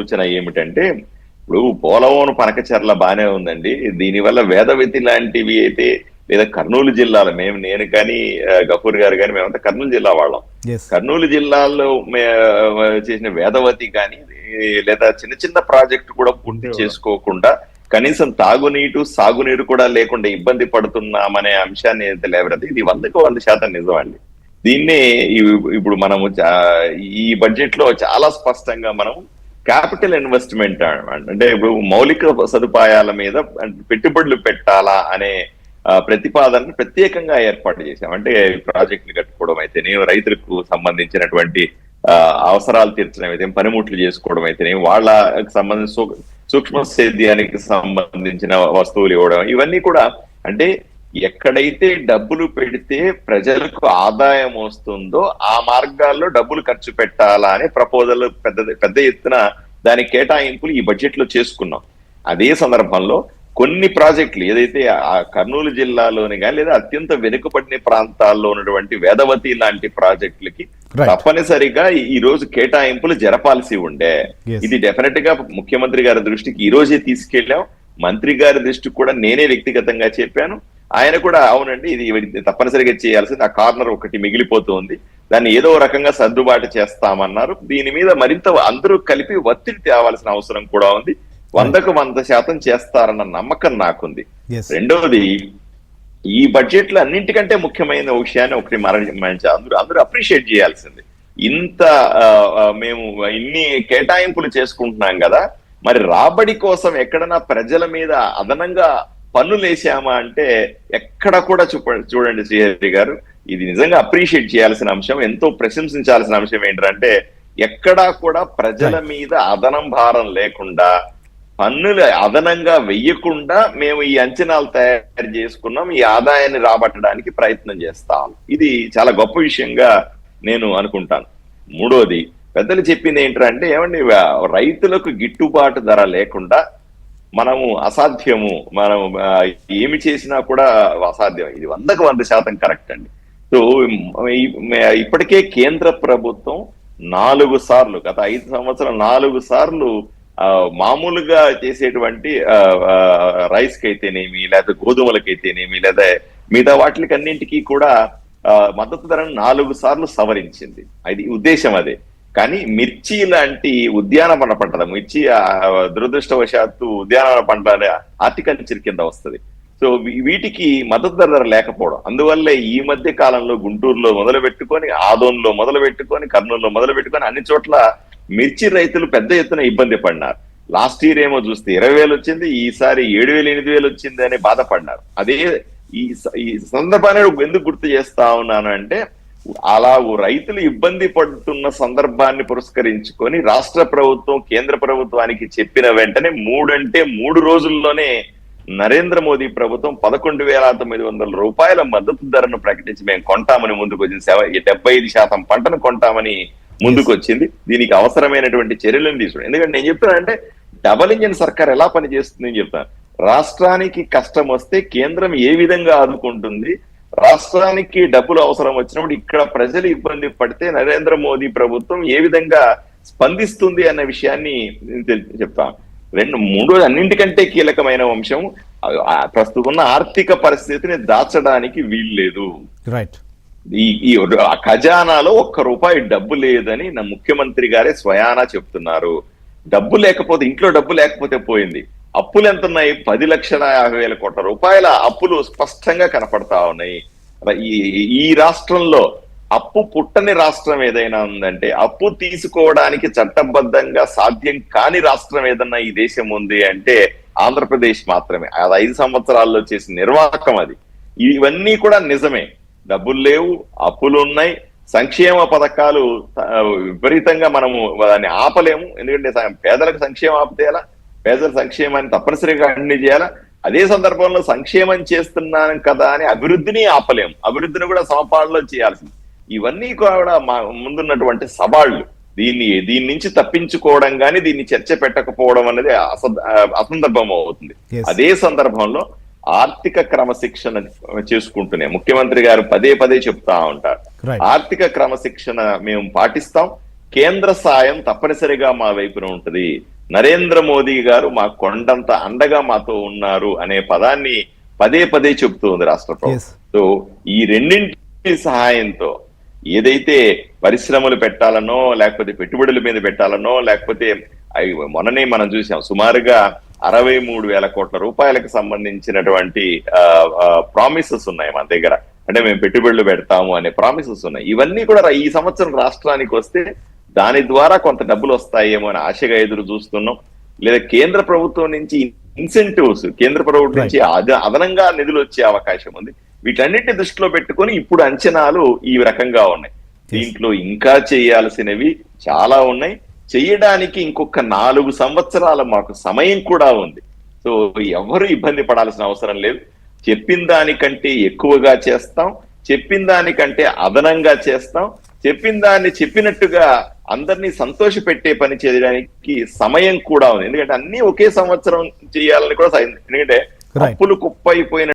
సూచన ఏమిటంటే, ఇప్పుడు పోలవరం పనకచర్ల బానే ఉందండి. దీనివల్ల వేదవతి లాంటివి అయితే లేదా కర్నూలు జిల్లాలో నేను కానీ గఫూర్ గారు కానీ మేమంతా కర్నూలు జిల్లా వాళ్ళం. ఎస్. కర్నూలు జిల్లాలో చేసిన వేదవతి కానీ లేదా చిన్న చిన్న ప్రాజెక్టు కూడా పూర్తి చేసుకోకుండా కనీసం తాగునీరు సాగునీరు కూడా లేకుండా ఇబ్బంది పడుతున్నామనే అంశాన్ని అయితే లేవరది. ఇది 100% నిజం అండి. దీన్నే ఇప్పుడు మనము ఈ బడ్జెట్ లో చాలా స్పష్టంగా మనం క్యాపిటల్ ఇన్వెస్ట్మెంట్ అంటే ఇప్పుడు మౌలిక సదుపాయాల మీద పెట్టుబడులు పెట్టాలా అనే ప్రతిపాదనను ప్రత్యేకంగా ఏర్పాటు చేశాం. అంటే ప్రాజెక్టులు కట్టుకోవడం అయితేనే, రైతులకు సంబంధించినటువంటి అవసరాలు తీర్చడం అయితే, పనిముట్లు చేసుకోవడం అయితేనే, వాళ్ళకి సంబంధించిన సూక్ష్మ సేద్యానికి సంబంధించిన వస్తువులు ఇవ్వడం, ఇవన్నీ కూడా అంటే ఎక్కడైతే డబ్బులు పెడితే ప్రజలకు ఆదాయం వస్తుందో ఆ మార్గాల్లో డబ్బులు ఖర్చు పెట్టాలా అనే ప్రపోజల్ పెద్ద ఎత్తున దాని కేటాయింపులు ఈ బడ్జెట్ లో చేసుకున్నాం. అదే సందర్భంలో కొన్ని ప్రాజెక్టులు ఏదైతే ఆ కర్నూలు జిల్లాలోని కానీ లేదా అత్యంత వెనుకబడిన ప్రాంతాల్లో ఉన్నటువంటి వేదవతి లాంటి ప్రాజెక్టులకి తప్పనిసరిగా ఈ రోజు కేటాయింపులు జరపాల్సి ఉండే. ఇది డెఫినెట్ గా ముఖ్యమంత్రి గారి దృష్టికి ఈ రోజే తీసుకెళ్లాం. మంత్రి గారి దృష్టికి కూడా నేనే వ్యక్తిగతంగా చెప్పాను. ఆయన కూడా అవునండి ఇది తప్పనిసరిగా చేయాల్సింది, ఆ కార్నర్ ఒకటి మిగిలిపోతుంది, దాన్ని ఏదో రకంగా సర్దుబాటు చేస్తామన్నారు. దీని మీద మరింత అందరూ కలిపి ఒత్తిడి తేవాల్సిన అవసరం కూడా ఉంది. 100% చేస్తారన్న నమ్మకం నాకుంది. రెండవది, ఈ బడ్జెట్ లో అన్నింటికంటే ముఖ్యమైన విషయాన్ని ఒకటి మంచి అందరూ అప్రిషియేట్ చేయాల్సింది. ఇంత మేము ఇన్ని కేటాయింపులు చేసుకుంటున్నాం కదా, మరి రాబడి కోసం ఎక్కడన్నా ప్రజల మీద అదనంగా పన్నులు వేసామా అంటే ఎక్కడ కూడా చూడండి శ్రీహరి గారు, ఇది నిజంగా అప్రిషియేట్ చేయాల్సిన అంశం, ఎంతో ప్రశంసించాల్సిన అంశం ఏంటంటే ఎక్కడా కూడా ప్రజల మీద అదనం భారం లేకుండా, పన్నులు అదనంగా వెయ్యకుండా మేము ఈ అంచనాలు తయారు చేసుకున్నాం, ఈ ఆదాయాన్ని రాబట్టడానికి ప్రయత్నం చేస్తాం. ఇది చాలా గొప్ప విషయంగా నేను అనుకుంటాను. మూడోది, పెద్దలు చెప్పింది ఏంటంటే ఏమండి, రైతులకు గిట్టుబాటు ధర లేకుండా మనము అసాధ్యము, మనం ఏమి చేసినా కూడా అసాధ్యం. ఇది 100% కరెక్ట్ అండి. సో ఇప్పటికే కేంద్ర ప్రభుత్వం 4 సార్లు గత 5 సంవత్సరాలు 4 సార్లు మామూలుగా చేసేటువంటి రైస్ కి అయితేనేమి, లేదా గోధుమలకైతేనేమి, లేదా మిగతా వాటికి అన్నింటికీ కూడా మద్దతు ధరను 4 సార్లు సవరించింది. అది ఉద్దేశం అదే. కానీ మిర్చి లాంటి ఉద్యానవన పంటల మిర్చి దురదృష్టవశాత్తు ఉద్యానవన పంట హార్టికల్చర్ కింద వస్తుంది. సో వీటికి మద్దతు ధర లేకపోవడం, అందువల్లే ఈ మధ్య కాలంలో గుంటూరులో మొదలు పెట్టుకొని, ఆదోన్లో మొదలు పెట్టుకొని, కర్నూలులో మొదలు పెట్టుకొని అన్ని చోట్ల మిర్చి రైతులు పెద్ద ఎత్తున ఇబ్బంది పడినారు. లాస్ట్ ఇయర్ ఏమో చూస్తే 20,000 వచ్చింది, ఈసారి 7,000 8,000 వచ్చింది అని బాధపడినారు. అదే ఈ సందర్భాన్ని ఎందుకు గుర్తు చేస్తా ఉన్నాను అంటే, అలా రైతులు ఇబ్బంది పడుతున్న సందర్భాన్ని పురస్కరించుకొని రాష్ట్ర ప్రభుత్వం కేంద్ర ప్రభుత్వానికి చెప్పిన వెంటనే 3 రోజుల్లోనే నరేంద్ర మోదీ ప్రభుత్వం 11,900 రూపాయల మద్దతు ధరను ప్రకటించి మేము కొంటామని ముందుకు వచ్చింది. 75% పంటను కొంటామని ముందుకు వచ్చింది. దీనికి అవసరమైనటువంటి చర్యలను తీసుకున్నాం. ఎందుకంటే నేను చెప్తానంటే డబల్ ఇంజిన్ సర్కార్ ఎలా పనిచేస్తుంది అని చెప్తాను. రాష్ట్రానికి కష్టం వస్తే కేంద్రం ఏ విధంగా ఆదుకుంటుంది, రాష్ట్రానికి డబ్బులు అవసరం వచ్చినప్పుడు ఇక్కడ ప్రజలు ఇబ్బంది పడితే నరేంద్ర మోదీ ప్రభుత్వం ఏ విధంగా స్పందిస్తుంది అన్న విషయాన్ని చెప్తాను. మూడోది, అన్నింటికంటే కీలకమైన అంశం, ప్రస్తుతం ఉన్న ఆర్థిక పరిస్థితిని దాచడానికి వీల్లేదు. ఈ ఖజానాలో ₹1 డబ్బు లేదని నా ముఖ్యమంత్రి గారే స్వయానా చెప్తున్నారు. డబ్బు లేకపోతే, ఇంట్లో డబ్బు లేకపోతే పోయింది, అప్పులు ఎంత ఉన్నాయి? 10,50,000 కోట్ల రూపాయల అప్పులు స్పష్టంగా కనపడతా ఉన్నాయి. ఈ రాష్ట్రంలో అప్పు పుట్టని రాష్ట్రం ఏదైనా ఉందంటే, అప్పు తీసుకోవడానికి చట్టబద్ధంగా సాధ్యం కాని రాష్ట్రం ఏదన్నా ఈ దేశం ఉంది అంటే ఆంధ్రప్రదేశ్ మాత్రమే. అది 5 సంవత్సరాల్లో చేసిన నిర్వాహకం అది. ఇవన్నీ కూడా నిజమే. డబ్బులు లేవు, అప్పులు ఉన్నాయి, సంక్షేమ పథకాలు విపరీతంగా మనము దాన్ని ఆపలేము. ఎందుకంటే పేదలకు సంక్షేమం ఆపితేలా, పేదల సంక్షేమాన్ని తప్పనిసరిగా అన్ని చేయాలా. అదే సందర్భంలో సంక్షేమం చేస్తున్నాను కదా అని అభివృద్ధిని ఆపలేము, అభివృద్ధిని కూడా సమపాలనలో చేయాల్సింది. ఇవన్నీ కూడా ముందున్నటువంటి సవాళ్లు. దీని నుంచి తప్పించుకోవడం కానీ దీన్ని చర్చ పెట్టకపోవడం అనేది అసందర్భం అవుతుంది. అదే సందర్భంలో ఆర్థిక క్రమశిక్షణ చేసుకుంటూనే ముఖ్యమంత్రి గారు పదే చెప్తా ఉంటారు, ఆర్థిక క్రమశిక్షణ మేము పాటిస్తాం, కేంద్ర సాయం తప్పనిసరిగా మా వైపున ఉంటుంది, నరేంద్ర మోదీ గారు మా కొండంత అండగా మాతో ఉన్నారు అనే పదాన్ని పదే పదే చెబుతూ ఉంది రాష్ట్ర ప్రభుత్వం. సో ఈ రెండింటి సహాయంతో ఏదైతే పరిశ్రమలు పెట్టాలనో, లేకపోతే పెట్టుబడుల మీద పెట్టాలనో, లేకపోతే అవి మొన్ననే మనం చూసాం సుమారుగా 63,000 కోట్ల రూపాయలకు సంబంధించినటువంటి ప్రామిసెస్ ఉన్నాయి మన దగ్గర. అంటే మేము పెట్టుబడులు పెడతాము అనే ప్రామిసెస్ ఉన్నాయి. ఇవన్నీ కూడా ఈ సంవత్సరం రాష్ట్రానికి వస్తే దాని ద్వారా కొంత డబ్బులు వస్తాయేమో అని ఆశగా ఎదురు చూస్తున్నాం. లేదా కేంద్ర ప్రభుత్వం నుంచి ఇన్సెంటివ్స్, కేంద్ర ప్రభుత్వం నుంచి అదనంగా నిధులు వచ్చే అవకాశం ఉంది. వీటన్నిటిని దృష్టిలో పెట్టుకొని ఇప్పుడు అంచనాలు ఈ రకంగా ఉన్నాయి. దీంట్లో ఇంకా చేయాల్సినవి చాలా ఉన్నాయి. చేయడానికి ఇంకొక 4 సంవత్సరాల మాకు సమయం కూడా ఉంది. సో ఎవరు ఇబ్బంది పడాల్సిన అవసరం లేదు. చెప్పిన దానికంటే ఎక్కువగా చేస్తాం, చెప్పిన దానికంటే అదనంగా చేస్తాం, చెప్పిన దాన్ని చెప్పినట్టుగా అందరినీ సంతోష పెట్టే పని చేయడానికి సమయం కూడా ఉంది. ఎందుకంటే అన్ని ఒకే సంవత్సరం చేయాలని కూడా, ఎందుకంటే అప్పులు కుప్పైపోయిన